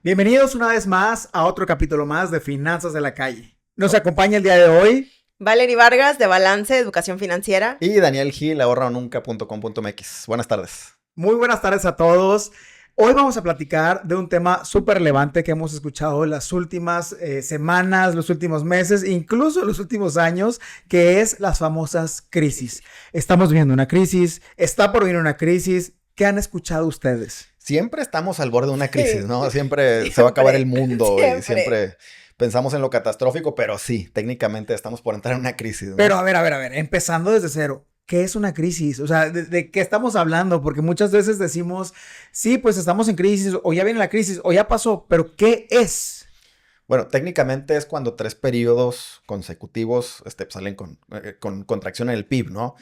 Bienvenidos una vez más a otro capítulo más de Finanzas de la Calle. Nos acompaña el día de hoy Valery Vargas, de Balance, Educación Financiera. Y Daniel Gil, ahorranunca.com.mx. Buenas tardes. Muy buenas tardes a todos. Hoy vamos a platicar de un tema súper relevante que hemos escuchado en las últimas semanas, los últimos meses, incluso los últimos años, que es las famosas crisis. Estamos viviendo una crisis, está por venir una crisis. ¿Qué han escuchado ustedes? Siempre estamos al borde de una crisis, ¿no? Siempre se va a acabar el mundo y siempre pensamos en lo catastrófico, pero sí, técnicamente estamos por entrar en una crisis, ¿no? Pero a ver, empezando desde cero. ¿Qué es una crisis? O sea, ¿de qué estamos hablando? Porque muchas veces decimos, sí, pues estamos en crisis, o ya viene la crisis, o ya pasó, pero ¿qué es? Bueno, técnicamente es cuando 3 periodos consecutivos salen con contracción en el PIB, ¿no?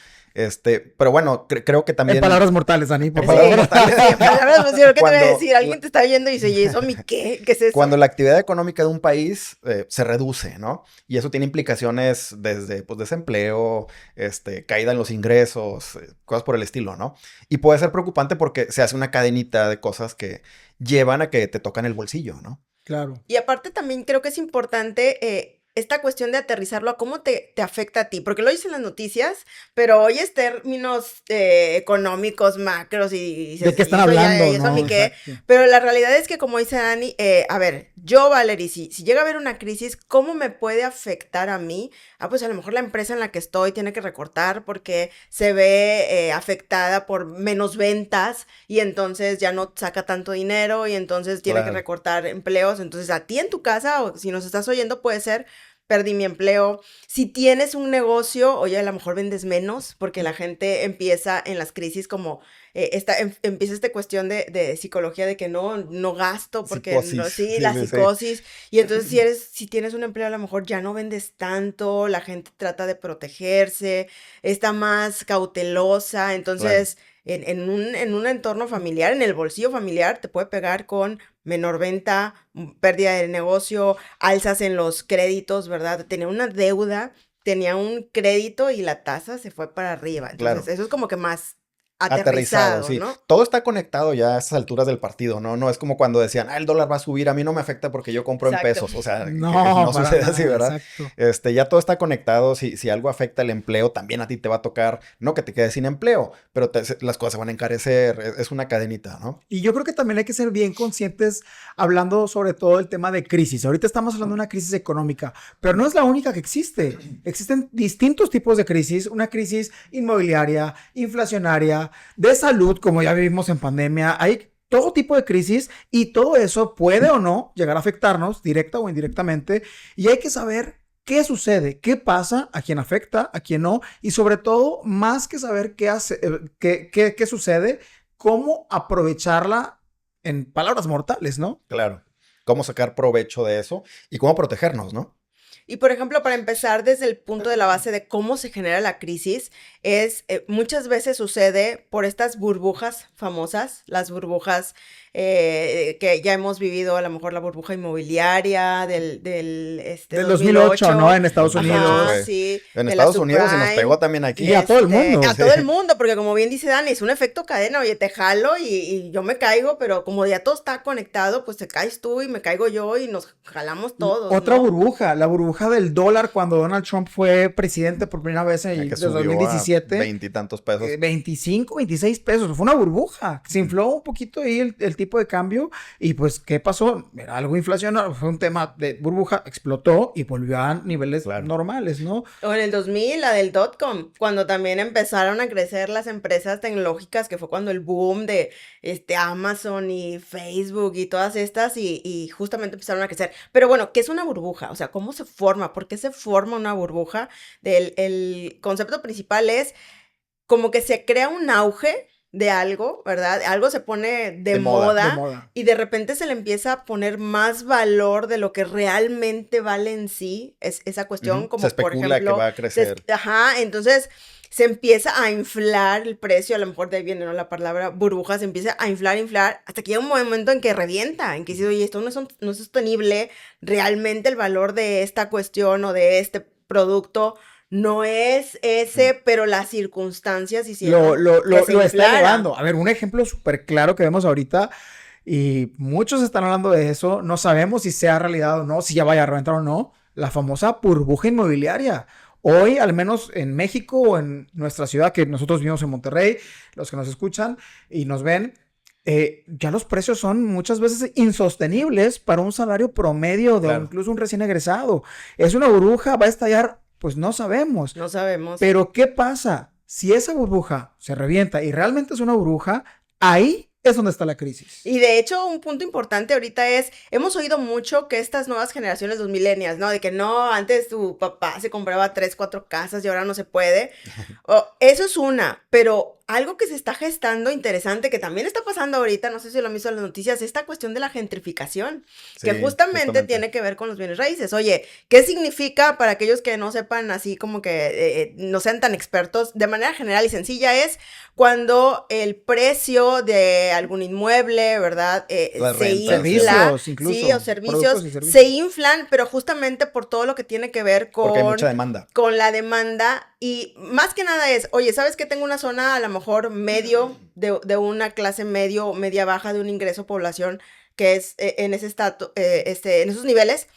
Pero bueno, creo que también... En palabras mortales, Dani, por Sí, favor. en palabras mortales, ¿qué te voy a Cuando- decir? Alguien te está viendo y dice, ¿y eso a mí qué? ¿Qué es eso? Cuando la actividad económica de un país se reduce, ¿no? Y eso tiene implicaciones desde, pues, desempleo, caída en los ingresos, cosas por el estilo, ¿no? Y puede ser preocupante porque se hace una cadenita de cosas que llevan a que te tocan el bolsillo, ¿no? Claro. Y aparte también creo que es importante esta cuestión de aterrizarlo a cómo te afecta a ti, porque lo dice en las noticias, pero oyes términos económicos, macros y ¿De qué están "Y eso ya- hablando? y eso a ¿no? mí qué". Exacto. Pero la realidad es que, como dice Dani, a ver, yo, Valery, si llega a haber una crisis, ¿cómo me puede afectar a mí? Pues a lo mejor la empresa en la que estoy tiene que recortar porque se ve afectada por menos ventas y entonces ya no saca tanto dinero y entonces tiene que Claro. recortar empleos. Entonces, a ti en tu casa, o si nos estás oyendo, puede ser: perdí mi empleo. Si tienes un negocio, oye, a lo mejor vendes menos porque la gente empieza en las crisis como empieza esta cuestión de psicología de que no gasto porque Psicosis. sí, Sí, la sí, sí. psicosis. Y entonces si tienes un empleo, a lo mejor ya no vendes tanto, la gente trata de protegerse, está más cautelosa. Entonces, en un entorno familiar, en el bolsillo familiar, te puede pegar con menor venta, pérdida de negocio, alzas en los créditos, ¿verdad? Tenía una deuda, tenía un crédito y la tasa se fue para arriba. Entonces, Claro. eso es como que más aterrizado, Sí. ¿no? Todo está conectado ya a estas alturas del partido, ¿no? No es como cuando decían, el dólar va a subir, a mí no me afecta porque yo compro en Exacto. pesos. O sea, que No, no para sucede nada, así, ¿verdad? Exacto. Ya todo está conectado. Si algo afecta el empleo, también a ti te va a tocar, no que te quedes sin empleo, pero las cosas se van a encarecer. Es una cadenita, ¿no? Y yo creo que también hay que ser bien conscientes hablando sobre todo del tema de crisis. Ahorita estamos hablando de una crisis económica, pero no es la única que existe. Existen distintos tipos de crisis, una crisis inmobiliaria, inflacionaria, de salud, como ya vivimos en pandemia. Hay todo tipo de crisis y todo eso puede o no llegar a afectarnos directa o indirectamente, y hay que saber qué sucede, qué pasa, a quién afecta, a quién no, y sobre todo, más que saber qué hace, qué sucede, cómo aprovecharla en palabras mortales, ¿no? Claro. Cómo sacar provecho de eso y cómo protegernos, ¿no? Y por ejemplo, para empezar desde el punto de la base de cómo se genera la crisis, muchas veces sucede por estas burbujas famosas, las burbujas que ya hemos vivido, a lo mejor la burbuja inmobiliaria Del 2008, ¿no? En Estados Unidos. Ajá, sí. En de la Estados Unidos y nos subprime. pegó también aquí. Y a todo el mundo. A todo el mundo, porque como bien dice Dani, es un efecto cadena. Oye, te jalo y yo me caigo, pero como ya todo está conectado, pues te caes tú y me caigo yo y nos jalamos todos, Otra ¿no? burbuja, la burbuja del dólar cuando Donald Trump fue presidente por primera vez Ya en que el subió 2017. a 20 y tantos pesos. 25, 26 pesos. Fue una burbuja. Se infló un poquito ahí el tipo de cambio. Y pues, ¿qué pasó? Era algo inflacionario. Fue un tema de burbuja. Explotó y volvió a niveles Claro. normales, ¿no? O en el 2000, la del .com, cuando también empezaron a crecer las empresas tecnológicas, que fue cuando el boom de Amazon y Facebook y todas estas, y justamente empezaron a crecer. Pero bueno, ¿qué es una burbuja? O sea, ¿cómo se forma? ¿Por qué se forma una burbuja? El concepto principal es como que se crea un auge de algo, ¿verdad? Algo se pone de moda, De moda. y de repente se le empieza a poner más valor de lo que realmente vale en sí esa cuestión, Ujú. como Se especula por ejemplo, que va a crecer. entonces se empieza a inflar el precio, a lo mejor de ahí viene, ¿no?, la palabra burbuja, se empieza a inflar, hasta que llega un momento en que revienta, en que dice, oye, esto no es sostenible, realmente el valor de esta cuestión o de este producto no es ese, pero las circunstancias hicieron Lo que se está inflara. elevando. A ver, un ejemplo súper claro que vemos ahorita, y muchos están hablando de eso. No sabemos si sea realidad o no, si ya vaya a reventar o no. La famosa burbuja inmobiliaria. Hoy, al menos en México o en nuestra ciudad, que nosotros vivimos en Monterrey, los que nos escuchan y nos ven, ya los precios son muchas veces insostenibles para un salario promedio de Claro. incluso un recién egresado. ¿Es una burbuja? ¿Va a estallar? Pues no sabemos. No sabemos. Pero ¿qué pasa? Si esa burbuja se revienta y realmente es una burbuja, ahí es donde está la crisis. Y de hecho, un punto importante ahorita es, hemos oído mucho que estas nuevas generaciones, los millennials, ¿no? De que no, antes tu papá se compraba 3, 4 casas y ahora no se puede. Eso es una, pero algo que se está gestando interesante, que también está pasando ahorita, no sé si lo han visto en las noticias, es esta cuestión de la gentrificación, que Sí, justamente tiene que ver con los bienes raíces. Oye, ¿qué significa para aquellos que no sepan así como que no sean tan expertos? De manera general y sencilla es cuando el precio de algún inmueble, ¿verdad? Las Se rentas. infla. Servicios, incluso. Sí, o servicios Productos y servicios. se inflan, pero justamente por todo lo que tiene que ver Porque hay con mucha demanda. la demanda y más que nada es, oye, ¿sabes que tengo una zona a lo mejor medio de una clase medio, media baja de un ingreso población que es en ese en esos niveles,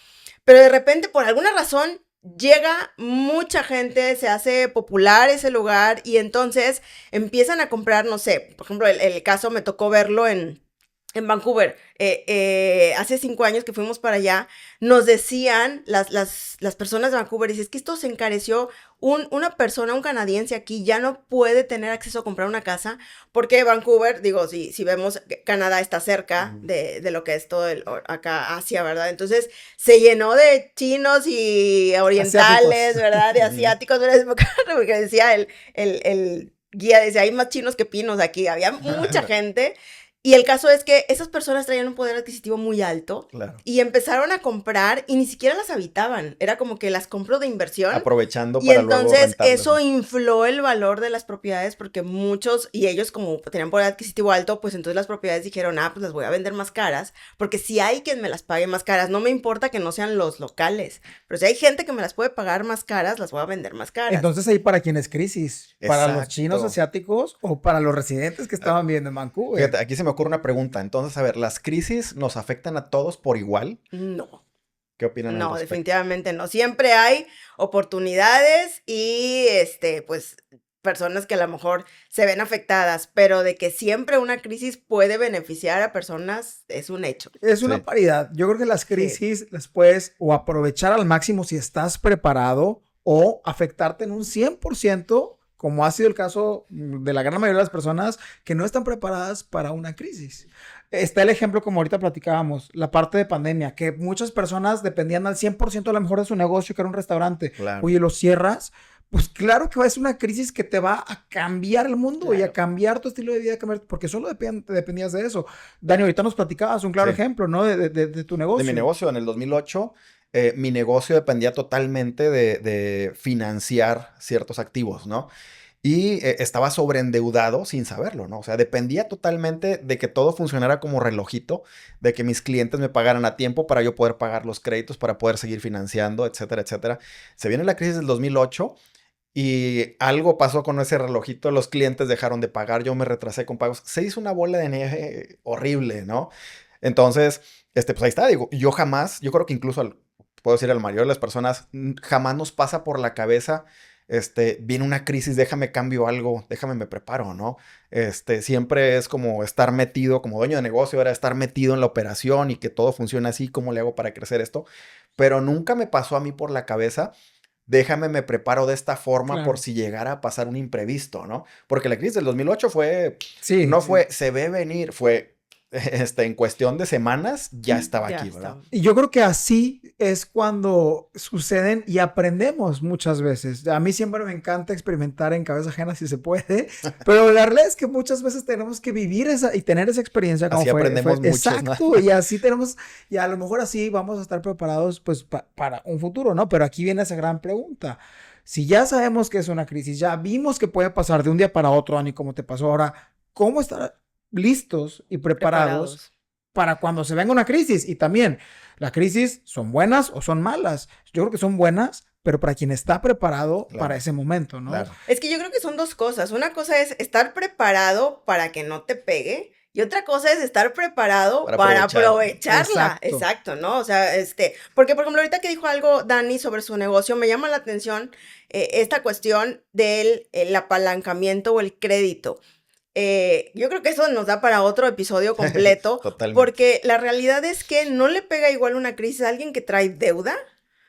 pero de repente por alguna razón llega mucha gente, se hace popular ese lugar y entonces empiezan a comprar, no sé, por ejemplo, el caso me tocó verlo en Vancouver, hace 5 años que fuimos para allá, nos decían las personas de Vancouver, dice, es que esto se encareció, una persona, un canadiense aquí ya no puede tener acceso a comprar una casa, porque Vancouver, digo, si vemos, Canadá está cerca de lo que es todo acá Asia, ¿verdad? Entonces, se llenó de chinos y orientales, Asiáticos. ¿verdad? De asiáticos, porque decía el guía, decía, hay más chinos que pinos aquí, había mucha gente. Y el caso es que esas personas traían un poder adquisitivo muy alto Claro. y empezaron a comprar y ni siquiera las habitaban. Era como que las compro de inversión. Aprovechando Y para luego entonces rentarlas, eso ¿no? infló el valor de las propiedades porque muchos, y ellos como tenían poder adquisitivo alto, pues entonces las propiedades dijeron, pues las voy a vender más caras, porque si hay quien me las pague más caras, no me importa que no sean los locales, pero si hay gente que me las puede pagar más caras, las voy a vender más caras. Entonces ahí para quién es crisis, para los Exacto. chinos asiáticos o para los residentes que estaban viviendo en Vancouver. Fíjate, aquí se me ocurre una pregunta. Entonces, a ver, ¿las crisis nos afectan a todos por igual? No. ¿Qué opinan al No, respecto? definitivamente no. Siempre hay oportunidades y, pues, personas que a lo mejor se ven afectadas, pero de que siempre una crisis puede beneficiar a personas es un hecho. Es una Sí. paridad. Yo creo que las crisis las puedes o aprovechar al máximo si estás preparado o afectarte en un 100%, como ha sido el caso de la gran mayoría de las personas que no están preparadas para una crisis. Está el ejemplo, como ahorita platicábamos, la parte de pandemia, que muchas personas dependían al 100% a lo mejor de su negocio, que era un restaurante. Claro. Oye, lo cierras, pues claro que va a ser una crisis que te va a cambiar el mundo y a Claro. cambiar tu estilo de vida, porque solo dependías de eso. Dani, ahorita nos platicabas un claro Sí. ejemplo, ¿no? De tu negocio. De mi negocio, en el 2008, mi negocio dependía totalmente de financiar ciertos activos, ¿no? Y estaba sobreendeudado sin saberlo, ¿no? O sea, dependía totalmente de que todo funcionara como relojito, de que mis clientes me pagaran a tiempo para yo poder pagar los créditos, para poder seguir financiando, etcétera, etcétera. Se viene la crisis del 2008 y algo pasó con ese relojito, los clientes dejaron de pagar, yo me retrasé con pagos, se hizo una bola de nieve horrible, ¿no? Entonces, pues ahí está, digo, yo creo que incluso, puedo decir a la mayoría de las personas, jamás nos pasa por la cabeza, viene una crisis, déjame cambio algo, déjame me preparo, ¿no? Siempre es como estar metido, como dueño de negocio, era estar metido en la operación y que todo funcione así, ¿cómo le hago para crecer esto? Pero nunca me pasó a mí por la cabeza, déjame me preparo de esta forma Claro. por si llegara a pasar un imprevisto, ¿no? Porque la crisis del 2008 Sí, no sí. fue, se ve venir, fue, en cuestión de semanas ya estaba Ya aquí, está. ¿verdad? Y yo creo que así es cuando suceden y aprendemos muchas veces. A mí siempre me encanta experimentar en cabeza ajena si se puede, pero la realidad es que muchas veces tenemos que vivir y tener esa experiencia como Así aprendemos muchos, ¿no? Exacto, y así tenemos, y a lo mejor así vamos a estar preparados pues para un futuro, ¿no? Pero aquí viene esa gran pregunta. Si ya sabemos que es una crisis, ya vimos que puede pasar de un día para otro, Ani, como te pasó ahora, ¿cómo estar listos y preparados para cuando se venga una crisis? Y también, las crisis son buenas o son malas. Yo creo que son buenas, pero para quien está preparado Claro. para ese momento, ¿no? Claro. Es que yo creo que son dos cosas. Una cosa es estar preparado para que no te pegue y otra cosa es estar preparado Para para aprovecharla. aprovecharla. Exacto. Exacto, ¿no? O sea, porque por ejemplo, ahorita que dijo algo Dani sobre su negocio, me llama la atención esta cuestión del el apalancamiento o el crédito. Yo creo que eso nos da para otro episodio completo, Totalmente. porque la realidad es que no le pega igual una crisis a alguien que trae deuda.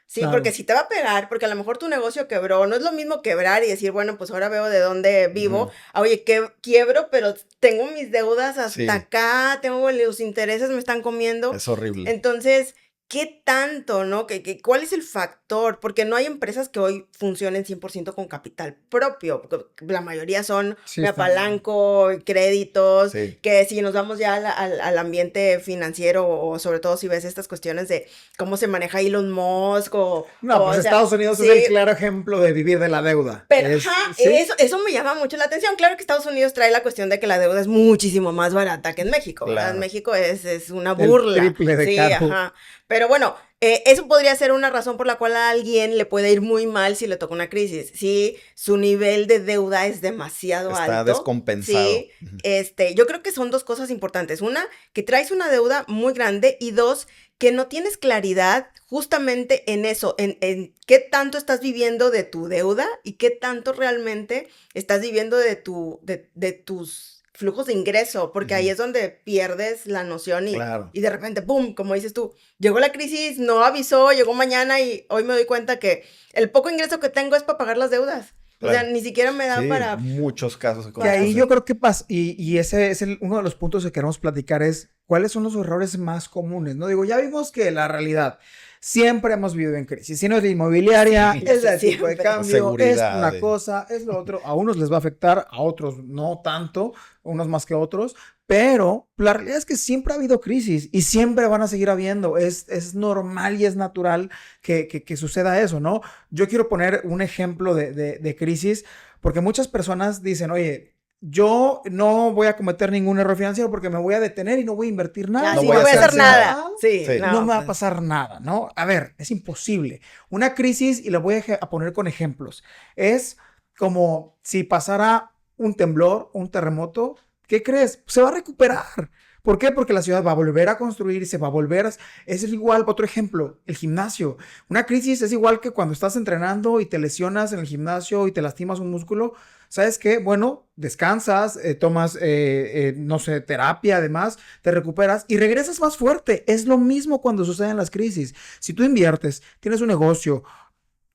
Sí, Claro. porque si te va a pegar, porque a lo mejor tu negocio quebró, no es lo mismo quebrar y decir, bueno, pues ahora veo de dónde vivo. Ujú. Oye, que quiebro, pero tengo mis deudas hasta Sí. acá, tengo los intereses, me están comiendo. Es horrible. Entonces, ¿qué tanto, no? ¿Cuál es el factor? Porque no hay empresas que hoy funcionen 100% con capital propio, porque la mayoría son Sí, me está apalanco, créditos, Sí. que si nos vamos ya al ambiente financiero o sobre todo si ves estas cuestiones de cómo se maneja Elon Musk No, o pues sea, Estados Unidos es sí, el claro ejemplo de vivir de la deuda. pero Es- ajá, sí, eso me llama mucho la atención. Claro que Estados Unidos trae la cuestión de que la deuda es muchísimo más barata que en México, ¿verdad? Claro. En México es una El burla. triple de Sí, caro. ajá. Pero bueno, eso podría ser una razón por la cual a alguien le puede ir muy mal si le toca una crisis. Si su nivel de deuda es demasiado Está alto. descompensado. Sí, Ujú. yo creo que son dos cosas importantes. Una, que traes una deuda muy grande y dos, que no tienes claridad justamente en eso, en qué tanto estás viviendo de tu deuda y qué tanto realmente estás viviendo de tus flujos de ingreso, porque ahí Ujú. es donde pierdes la noción Claro. y de repente, ¡pum!, como dices tú, llegó la crisis, no avisó, llegó mañana y hoy me doy cuenta que el poco ingreso que tengo es para pagar las deudas. O sea, Claro. ni siquiera me da Sí, para... muchos casos. Que ahí así. yo creo que pasa, y ese es uno de los puntos que queremos platicar es cuáles son los errores más comunes, ¿no? Digo, ya vimos que la realidad, siempre hemos vivido en crisis, si no es la inmobiliaria, Sí. es el tipo de Siempre. cambio, es Seguridad, una cosa, es lo otro, a unos les va a afectar, a otros no tanto, unos más que otros, pero la realidad es que siempre ha habido crisis y siempre van a seguir habiendo, es normal y es natural que suceda eso, ¿no? Yo quiero poner un ejemplo de crisis, porque muchas personas dicen, oye, yo no voy a cometer ningún error financiero porque me voy a detener y no voy a invertir nada. Ya, No sí, voy no a voy a hacer hacer nada. nada. Sí, Sí. No me va a pues, pasar nada, ¿no? A ver, es imposible. Una crisis, y lo voy a poner con ejemplos, es como si pasara un temblor, un terremoto, ¿qué crees? Se va a recuperar. ¿Por qué? Porque la ciudad va a volver a construir, se va a volver a... Es igual, otro ejemplo, el gimnasio. Una crisis es igual que cuando estás entrenando y te lesionas en el gimnasio y te lastimas un músculo. ¿Sabes qué? Bueno, descansas, tomas, no sé, terapia, además, te recuperas y regresas más fuerte. Es lo mismo cuando suceden las crisis. Si tú inviertes, tienes un negocio,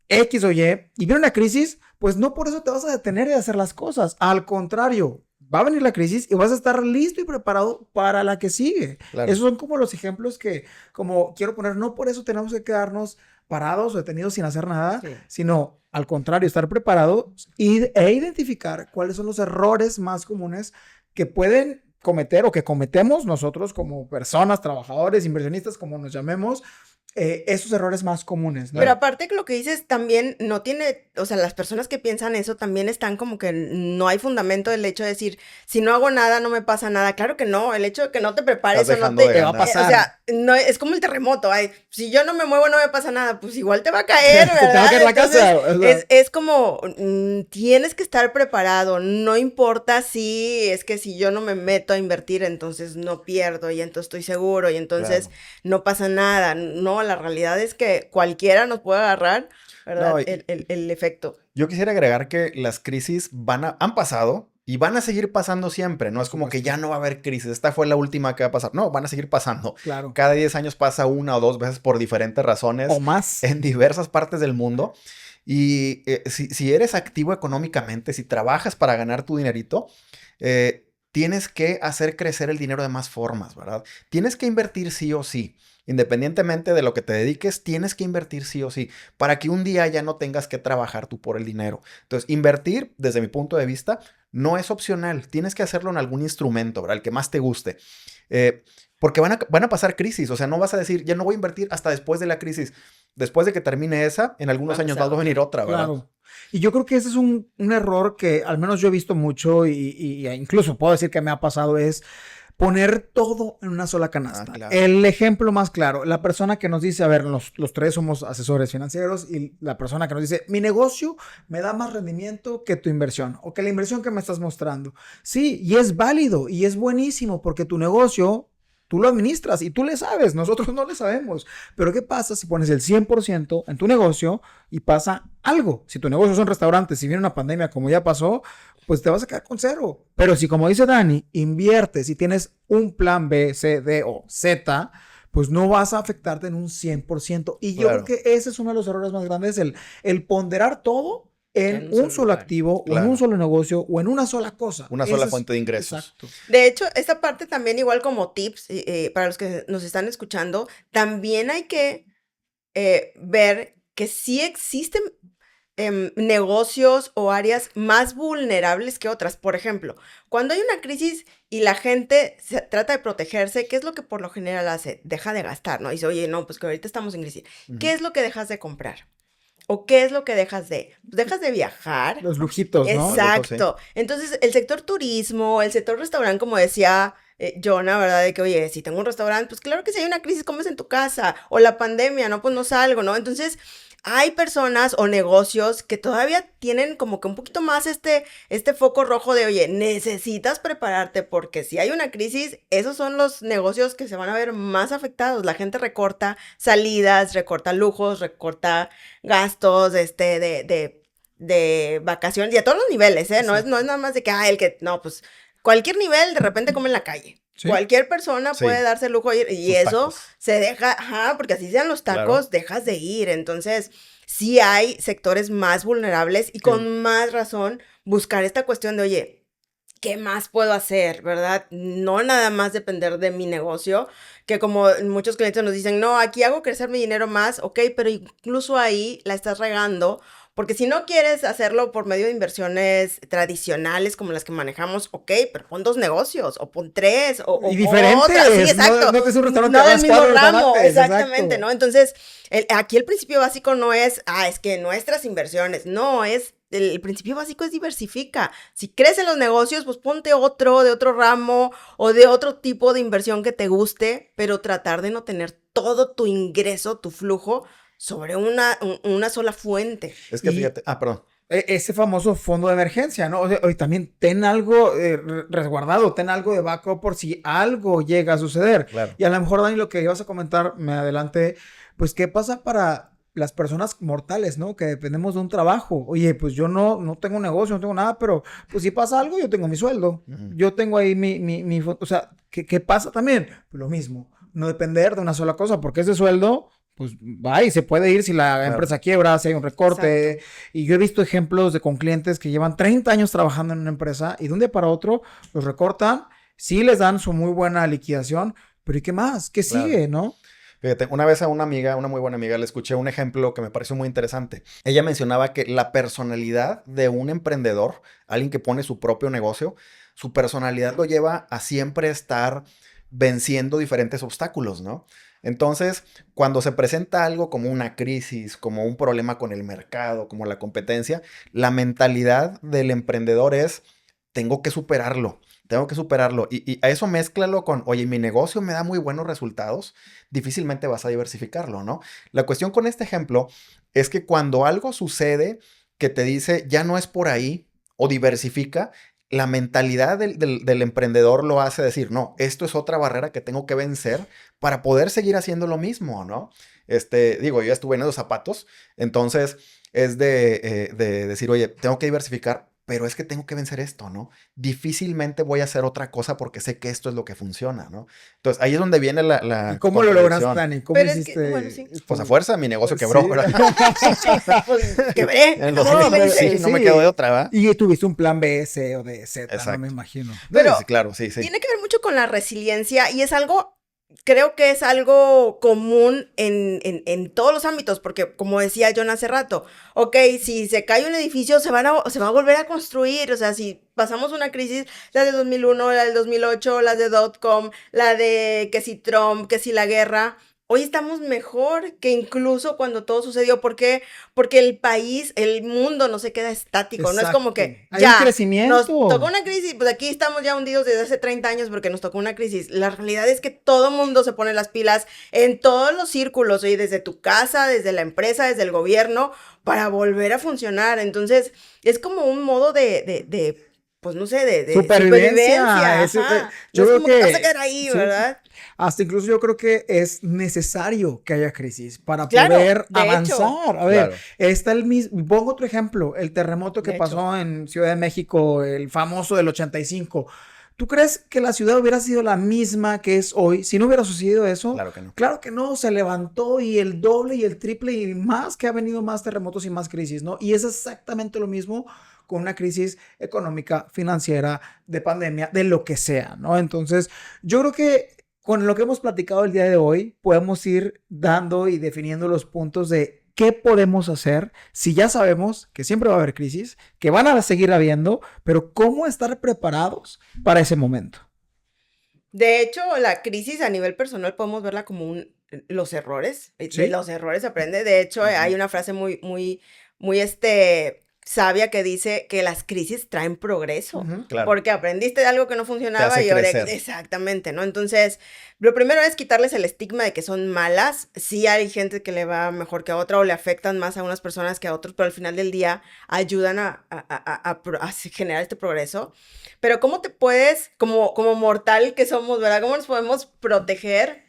X o Y, y viene una crisis, pues no por eso te vas a detener de hacer las cosas. Al contrario, va a venir la crisis y vas a estar listo y preparado para la que sigue. Claro. Esos son como los ejemplos que, como quiero poner, no por eso tenemos que quedarnos parados o detenidos sin hacer nada, Sí. sino al contrario, estar preparados e identificar cuáles son los errores más comunes que pueden cometer o que cometemos nosotros como personas, trabajadores, inversionistas, como nos llamemos, esos errores más comunes, ¿no? Pero aparte que lo que dices también no tiene, o sea, las personas que piensan eso también están como que no hay fundamento del hecho de decir, si no hago nada, no me pasa nada. Claro que no, el hecho de que no te prepares Estás o no dejando de te va a ganar. pasar. o sea, no, es como el terremoto, ay, si yo no me muevo no me pasa nada, pues igual te va a caer, Te va a ¿verdad? caer la casa, Entonces, o sea. es como, tienes que estar preparado, no importa si es que si yo no me meto a invertir, entonces no pierdo y entonces estoy seguro y entonces Claro. no pasa nada. No, la realidad es que cualquiera nos puede agarrar, ¿verdad? No, el efecto. Yo quisiera agregar que las crisis han pasado y van a seguir pasando siempre. No es como que ya no va a haber crisis. Esta fue la última que va a pasar. No, van a seguir pasando. Claro. Cada 10 años pasa una o dos veces por diferentes razones O más. en diversas partes del mundo. Y si eres activo económicamente, si trabajas para ganar tu dinerito, tienes que hacer crecer el dinero de más formas, ¿verdad? Tienes que invertir sí o sí. Independientemente de lo que te dediques, tienes que invertir sí o sí, para que un día ya no tengas que trabajar tú por el dinero. Entonces, invertir, desde mi punto de vista, no es opcional. Tienes que hacerlo en algún instrumento, ¿verdad? El que más te guste. Porque van a pasar crisis. O sea, no vas a decir, ya no voy a invertir hasta después de la crisis. Después de que termine esa, en algunos años más va a venir otra, ¿verdad? Claro. Y yo creo que ese es un error que al menos yo he visto mucho y incluso puedo decir que me ha pasado es poner todo en una sola canasta. claro. El ejemplo más claro, la persona que nos dice, a ver, los tres somos asesores financieros y la persona que nos dice, mi negocio me da más rendimiento que tu inversión o que la inversión que me estás mostrando. Sí, y es válido y es buenísimo porque tu negocio tú lo administras y tú le sabes, nosotros no le sabemos. Pero ¿qué pasa si pones el 100% en tu negocio y pasa algo? Si tu negocio es un restaurante, si viene una pandemia como ya pasó, pues te vas a quedar con cero. Pero si, como dice Dani, inviertes y tienes un plan B, C, D o Z, pues no vas a afectarte en un 100%. Y yo Claro. creo que ese es uno de los errores más grandes, el ponderar todo en un solo lugar. activo, o en Claro. un solo negocio, o en una sola cosa. Una Ese sola es- fuente de ingresos. Exacto. De hecho, esta parte también igual como tips para los que nos están escuchando, también hay que ver que sí existen negocios o áreas más vulnerables que otras. Por ejemplo, cuando hay una crisis y la gente trata de protegerse, ¿qué es lo que por lo general hace? Deja de gastar, ¿no? Dice, oye, no, pues que ahorita estamos en crisis. ¿Qué es lo que dejas de comprar? ¿O qué es lo que dejas de? Dejas de viajar. Los lujitos, ¿no? Exacto. Entonces, el sector turismo, el sector restaurante, como decía Jonah, ¿verdad? De que, oye, si tengo un restaurante, pues claro que si hay una crisis, comes en tu casa. O la pandemia, no, pues no salgo, ¿no? Entonces, hay personas o negocios que todavía tienen como que un poquito más este foco rojo de, oye, necesitas prepararte porque si hay una crisis, esos son los negocios que se van a ver más afectados. La gente recorta salidas, recorta lujos, recorta gastos, de vacaciones y a todos los niveles, ¿eh? No es nada más de que, pues cualquier nivel de repente come en la calle. Sí. Cualquier persona Sí. puede darse el lujo de ir y Sus eso tacos. se deja, porque así sean los Claro. tacos, dejas de ir. Entonces, sí hay sectores más vulnerables y con más razón buscar esta cuestión de, oye, ¿qué más puedo hacer, verdad? No nada más depender de mi negocio, que como muchos clientes nos dicen, no, aquí hago crecer mi dinero más, ok, pero incluso ahí la estás regando, porque si no quieres hacerlo por medio de inversiones tradicionales como las que manejamos, ok, pero pon 2 negocios, o pon 3, o Y diferentes, otras. Sí, no- exacto. no que es un restaurante No que del hagas mismo 4 ramo, restaurantes, exactamente, exacto. ¿no? Entonces, aquí el principio básico no es, es que nuestras inversiones, no, el principio básico es diversifica. Si crees en los negocios, pues ponte otro, de otro ramo o de otro tipo de inversión que te guste, pero tratar de no tener todo tu ingreso, tu flujo sobre una sola fuente. Es que Y- fíjate. Perdón. Ese famoso fondo de emergencia, ¿no? O sea, y también ten algo resguardado, ten algo de backup por si algo llega a suceder. Claro. Y a lo mejor, Dani, lo que ibas a comentar, me adelanté, pues, ¿qué pasa para las personas mortales, ¿no? Que dependemos de un trabajo. Oye, pues yo no tengo un negocio, no tengo nada, pero pues si pasa algo, yo tengo mi sueldo. Ujú. Yo tengo ahí o sea, ¿qué pasa también? Pues lo mismo, no depender de una sola cosa, porque ese sueldo pues va y se puede ir si la empresa quiebra, si hay un recorte. Exacto. Y yo he visto ejemplos con clientes que llevan 30 años trabajando en una empresa y de un día para otro los recortan, sí les dan su muy buena liquidación, pero ¿y qué más? ¿Qué Claro. sigue, no? Fíjate, una vez a una amiga, una muy buena amiga, le escuché un ejemplo que me pareció muy interesante. Ella mencionaba que la personalidad de un emprendedor, alguien que pone su propio negocio, su personalidad lo lleva a siempre estar venciendo diferentes obstáculos, ¿no? Entonces, cuando se presenta algo como una crisis, como un problema con el mercado, como la competencia, la mentalidad del emprendedor es, tengo que superarlo. Y a eso mézclalo con, oye, mi negocio me da muy buenos resultados, difícilmente vas a diversificarlo, ¿no? La cuestión con este ejemplo es que cuando algo sucede que te dice, ya no es por ahí, o diversifica, la mentalidad del emprendedor lo hace decir, no, esto es otra barrera que tengo que vencer para poder seguir haciendo lo mismo, ¿no? Digo, yo ya estuve en esos zapatos, entonces es de decir, oye, tengo que diversificar, pero es que tengo que vencer esto, ¿no? Difícilmente voy a hacer otra cosa porque sé que esto es lo que funciona, ¿no? Entonces, ahí es donde viene la ¿Y cómo lo lograste, contradicción. Dani? ¿Cómo Pero es que, hiciste? bueno, sí. Pues a fuerza, mi negocio quebró, Sí. ¿verdad? Pues quebré. En el No, 2020, pero- sí, no me sí. quedó de otra, ¿verdad? Y tuviste un plan B, C o D, Z, no Exacto. me imagino. Pero- Sí, claro, sí. Tiene que ver mucho con la resiliencia y es algo, creo que es algo común en todos los ámbitos, porque como decía John hace rato, ok, si se cae un edificio se va a volver a construir, o sea, si pasamos una crisis, la de 2001, la del 2008, la de .com, la de que si Trump, que si la guerra, hoy estamos mejor que incluso cuando todo sucedió. ¿Por qué? Porque el país, el mundo no se queda estático. No es como que Hay un ya crecimiento. nos tocó una crisis, pues aquí estamos ya hundidos desde hace 30 años porque nos tocó una crisis. La realidad es que todo mundo se pone las pilas en todos los círculos, oye, desde tu casa, desde la empresa, desde el gobierno, para volver a funcionar. Entonces, es como un modo pues no sé, de Supervivencia. Ajá. Yo No es creo como que te vas a que quedar ahí, sí, ¿verdad? hasta incluso yo creo que es necesario que haya crisis para Claro, poder de hecho. avanzar. A ver, Claro. está el mismo, pongo otro ejemplo, el terremoto que De pasó en Ciudad de México, el famoso del 85. ¿Tú crees que la ciudad hubiera sido la misma que es hoy si no hubiera sucedido eso? Claro que no. Claro que no, se levantó y el doble y el triple y más que ha venido más terremotos y más crisis, ¿no? Y es exactamente lo mismo con una crisis económica, financiera, de pandemia, de lo que sea, ¿no? Entonces, yo creo que con lo que hemos platicado el día de hoy, podemos ir dando y definiendo los puntos de qué podemos hacer si ya sabemos que siempre va a haber crisis, que van a seguir habiendo, pero cómo estar preparados para ese momento. De hecho, la crisis a nivel personal podemos verla como los errores. ¿Sí? De los errores se aprende. De hecho, hay una frase muy sabia que dice que las crisis traen progreso. Ujú. Claro. Porque aprendiste de algo que no funcionaba hace y ahora crecer. exactamente, ¿no? Entonces, lo primero es quitarles el estigma de que son malas. Sí hay gente que le va mejor que a otra o le afectan más a unas personas que a otros, pero al final del día ayudan a generar este progreso. Pero ¿cómo te puedes, como mortal que somos, ¿verdad? ¿Cómo nos podemos proteger?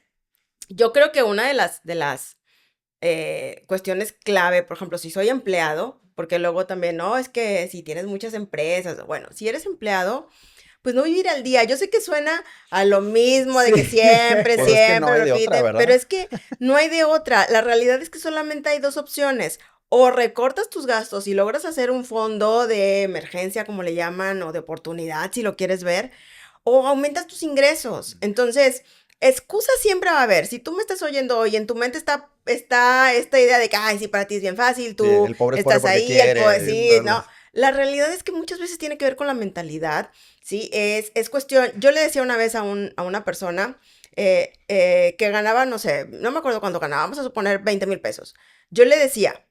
Yo creo que una de las cuestiones clave, por ejemplo, si soy empleado, porque luego también, no, es que si tienes muchas empresas, bueno, si eres empleado, pues no vivir al día. Yo sé que suena a lo mismo, de que Sí. siempre, Pues es que no siempre hay de otra, repiten, ¿verdad? pero es que no hay de otra. La realidad es que solamente hay dos opciones. O recortas tus gastos y logras hacer un fondo de emergencia, como le llaman, o de oportunidad, si lo quieres ver, o aumentas tus ingresos. Entonces, excusas siempre va a haber. Si tú me estás oyendo hoy, en tu mente está esta idea de que, ay, sí, para ti es bien fácil, Sí, tú el pobre es pobre estás porque ahí, quiere. sí, no. La realidad es que muchas veces tiene que ver con la mentalidad, ¿sí? Es cuestión, yo le decía una vez a una persona que ganaba, no sé, no me acuerdo cuánto ganaba, vamos a suponer 20,000 pesos. Yo le decía,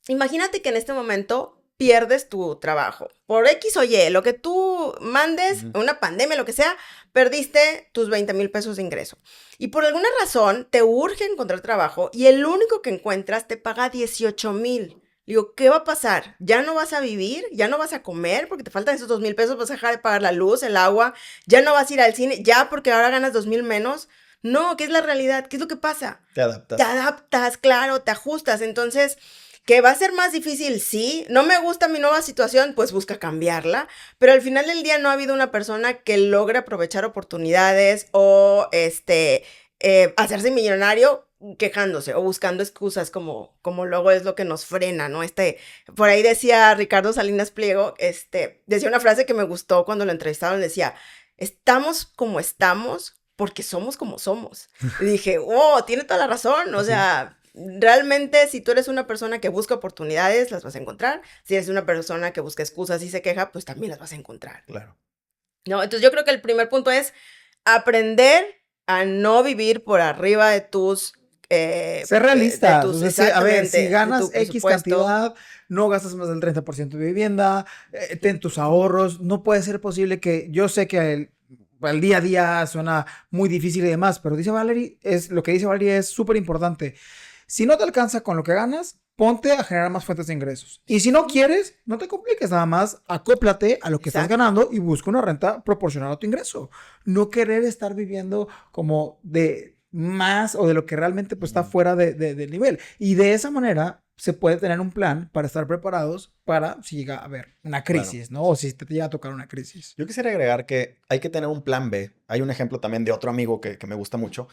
imagínate que en este momento pierdes tu trabajo. Por X o Y, lo que tú mandes, Ujú. una pandemia, lo que sea, perdiste tus 20,000 pesos de ingreso. Y por alguna razón te urge encontrar trabajo y el único que encuentras te paga 18,000. Digo, ¿qué va a pasar? ¿Ya no vas a vivir? ¿Ya no vas a comer? Porque te faltan esos 2,000 pesos, vas a dejar de pagar la luz, el agua, ya no vas a ir al cine, ya porque ahora ganas 2,000 menos. No, ¿qué es la realidad? ¿Qué es lo que pasa? Te adaptas. Te adaptas, claro, te ajustas. Entonces, ¿que va a ser más difícil? Sí. ¿No me gusta mi nueva situación? Pues busca cambiarla. Pero al final del día no ha habido una persona que logre aprovechar oportunidades o hacerse millonario quejándose o buscando excusas como luego es lo que nos frena, ¿no? Por ahí decía Ricardo Salinas Pliego, decía una frase que me gustó cuando lo entrevistaron, decía, estamos como estamos porque somos como somos. Y dije, oh, tiene toda la razón, o sea, realmente si tú eres una persona que busca oportunidades, las vas a encontrar. Si eres una persona que busca excusas y se queja, pues también las vas a encontrar. Claro. ¿No? Entonces yo creo que el primer punto es aprender a no vivir por arriba de tus... Ser realistas. O sea, a ver, si exactamente, de ganas tu X presupuesto. cantidad, no gastas más del 30% de vivienda, ten tus ahorros. No puede ser posible que, yo sé que el día a día suena muy difícil y demás, pero lo que dice Valerie es súper importante. Si no te alcanza con lo que ganas, ponte a generar más fuentes de ingresos. Y si no quieres, no te compliques, nada más acóplate a lo que estás Exacto. ganando y busca una renta proporcional a tu ingreso. No querer estar viviendo como de más o de lo que realmente pues, está fuera del nivel. Y de esa manera se puede tener un plan para estar preparados para si llega a haber una crisis, ¿no? O si te llega a tocar una crisis. Yo quisiera agregar que hay que tener un plan B. Hay un ejemplo también de otro amigo que me gusta mucho,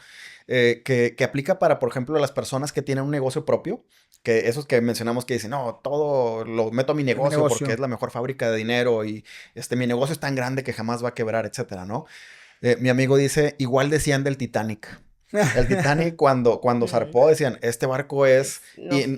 que aplica para, por ejemplo, las personas que tienen un negocio propio, que esos que mencionamos que dicen, no, todo lo meto a mi negocio porque es la mejor fábrica de dinero y mi negocio es tan grande que jamás va a quebrar, etcétera, ¿no? Mi amigo dice, igual decían del Titanic. El Titanic cuando zarpó decían, este barco y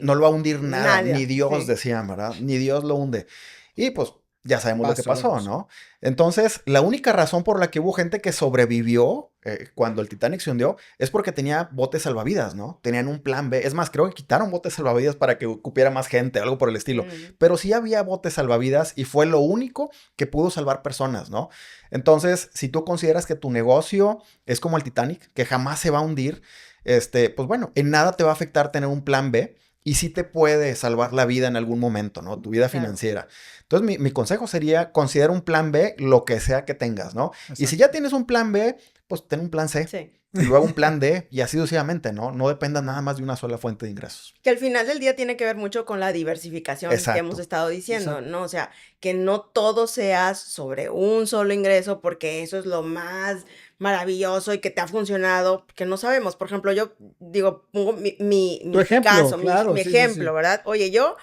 no lo va a hundir nada, Nadie, ni Dios sí. decían, ¿verdad? Ni Dios lo hunde. Y pues ya sabemos lo que pasó, Pasó. ¿no? Entonces, la única razón por la que hubo gente que sobrevivió cuando el Titanic se hundió es porque tenía botes salvavidas, ¿no? Tenían un plan B. Es más, creo que quitaron botes salvavidas para que cupiera más gente, algo por el estilo. Pero sí había botes salvavidas y fue lo único que pudo salvar personas, ¿no? Entonces, si tú consideras que tu negocio es como el Titanic, que jamás se va a hundir, pues bueno, en nada te va a afectar tener un plan B. Y sí te puede salvar la vida en algún momento, ¿no? Tu vida financiera. Entonces, mi consejo sería, considera un plan B lo que sea que tengas, ¿no? Exacto. Y si ya tienes un plan B, pues ten un plan C. Sí. Y luego un plan D y así sucesivamente, ¿no? No dependas nada más de una sola fuente de ingresos. Que al final del día tiene que ver mucho con la diversificación Exacto. que hemos estado diciendo, Exacto. ¿no? O sea, que no todo sea sobre un solo ingreso porque eso es lo más maravilloso y que te ha funcionado, que no sabemos. Por ejemplo, yo digo, pongo mi Tu ejemplo, caso, claro, mi sí, sí, ejemplo, sí. ¿verdad? Oye, yo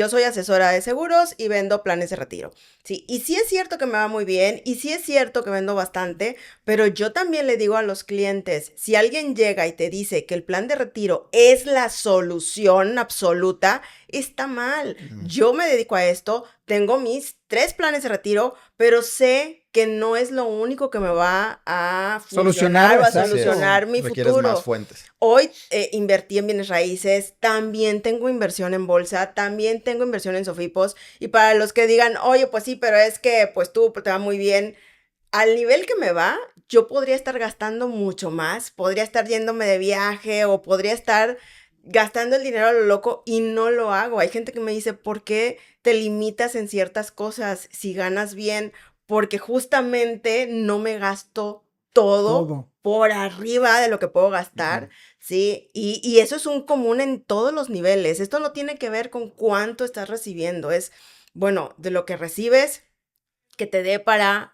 soy asesora de seguros y vendo planes de retiro. Sí, y sí es cierto que me va muy bien y sí es cierto que vendo bastante, pero yo también le digo a los clientes, si alguien llega y te dice que el plan de retiro es la solución absoluta, está mal. Yo me dedico a esto, tengo mis 3 planes de retiro, pero sé que no es lo único que me va a Solucionar, funcionar o a exacto. solucionar mi Requieres futuro. más fuentes. Hoy invertí en bienes raíces, también tengo inversión en bolsa, también tengo inversión en Sofipos. Y para los que digan, oye, pues sí, pero es que pues tú te va muy bien. Al nivel que me va, yo podría estar gastando mucho más, podría estar yéndome de viaje o podría estar gastando el dinero a lo loco y no lo hago. Hay gente que me dice, ¿por qué te limitas en ciertas cosas si ganas bien? Porque justamente no me gasto todo por arriba de lo que puedo gastar, ¿sí? Y eso es un común en todos los niveles. Esto no tiene que ver con cuánto estás recibiendo, es, bueno, de lo que recibes, que te dé para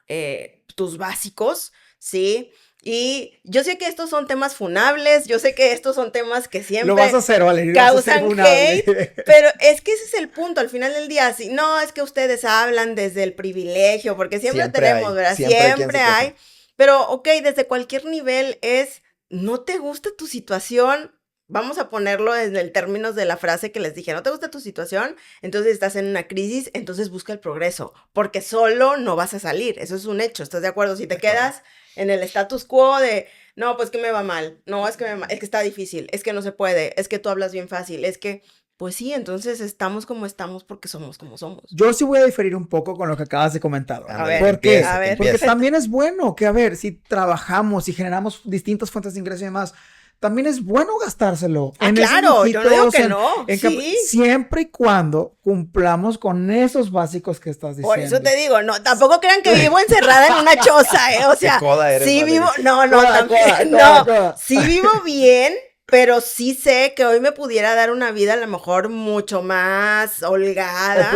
tus básicos, ¿sí? Y yo sé que estos son temas funables, yo sé que estos son temas que siempre Lo vas a hacer, Valeria. causan hate, pero es que ese es el punto, al final del día, si no, es que ustedes hablan desde el privilegio, porque siempre tenemos, hay, ¿verdad? siempre Siempre hay, pero ok, desde cualquier nivel es, ¿no te gusta tu situación? Vamos a ponerlo en el términos de la frase que les dije, ¿no te gusta tu situación? Entonces estás en una crisis, entonces busca el progreso, porque solo no vas a salir, eso es un hecho, ¿estás de acuerdo? Si te quedas en el status quo de, no, pues que me va mal, no, es que es que está difícil, es que no se puede, es que tú hablas bien fácil, es que, pues sí, entonces estamos como estamos porque somos como somos. Yo sí voy a diferir un poco con lo que acabas de comentar. A ver, ¿Por qué? a ver. Porque también es bueno que, a ver, si trabajamos y generamos distintas fuentes de ingreso y demás, también es bueno gastárselo. Claro, yo no digo que no, sí. Siempre y cuando cumplamos con esos básicos que estás diciendo. Por eso te digo, no, tampoco crean que vivo encerrada en una choza, o sea, Qué coda eres, sí Valeria. vivo, sí vivo bien, pero sí sé que hoy me pudiera dar una vida a lo mejor mucho más holgada,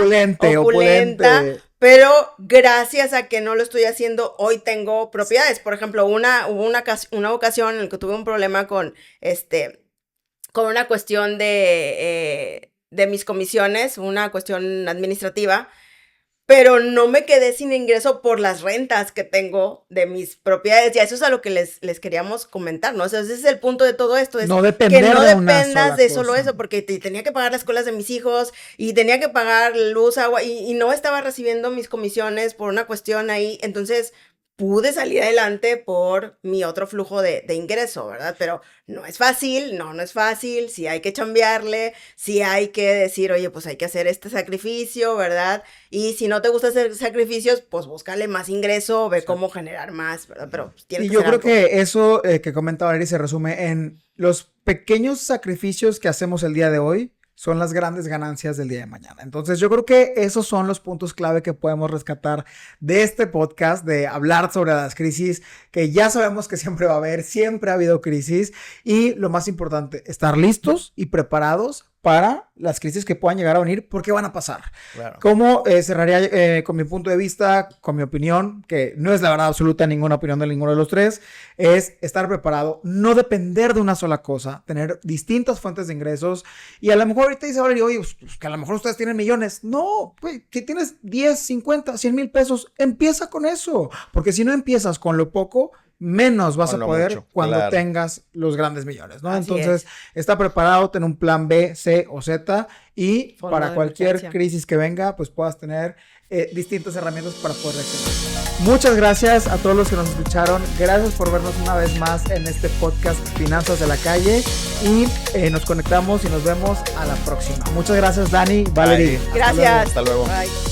opulenta. Pero gracias a que no lo estoy haciendo, hoy tengo propiedades. Por ejemplo, hubo una ocasión en la que tuve un problema con una cuestión de mis comisiones, una cuestión administrativa, pero no me quedé sin ingreso por las rentas que tengo de mis propiedades. Y eso es a lo que les queríamos comentar, ¿no? O sea, ese es el punto de todo esto. Es no que no de una dependas sola de cosa. solo eso, porque tenía que pagar las escuelas de mis hijos y tenía que pagar luz, agua, y no estaba recibiendo mis comisiones por una cuestión ahí. Entonces, pude salir adelante por mi otro flujo de ingreso, ¿verdad? Pero no es fácil, no es fácil, sí hay que chambearle, sí hay que decir, oye, pues hay que hacer este sacrificio, ¿verdad? Y si no te gusta hacer sacrificios, pues búscale más ingreso, ve cómo generar más, ¿verdad? Pero tiene que yo ser creo algo. que eso que comenta Valeria se resume en los pequeños sacrificios que hacemos el día de hoy son las grandes ganancias del día de mañana. Entonces yo creo que esos son los puntos clave que podemos rescatar de este podcast, de hablar sobre las crisis, que ya sabemos que siempre va a haber, siempre ha habido crisis, y lo más importante, estar listos y preparados para las crisis que puedan llegar a venir, porque van a pasar. Claro. ¿Cómo cerraría con mi punto de vista, con mi opinión, que no es la verdad absoluta ninguna opinión de ninguno de los tres, es estar preparado, no depender de una sola cosa, tener distintas fuentes de ingresos, y a lo mejor ahorita dice Valeria, oye, pues, que a lo mejor ustedes tienen millones. No, güey, que tienes 10, 50, 100 mil pesos, empieza con eso, porque si no empiezas con lo poco, menos vas a Con lo poder mucho, cuando claro. tengas los grandes millones, ¿no? Así Entonces, está preparado, ten un plan B, C o Z y Fondo para de cualquier emergencia. crisis que venga, pues puedas tener distintas herramientas para poder reaccionar. Muchas gracias a todos los que nos escucharon. Gracias por vernos una vez más en este podcast Finanzas de la Calle y nos conectamos y nos vemos a la próxima. Muchas gracias, Dani, Valerie. Bye. Hasta luego. Gracias. Hasta luego. Bye.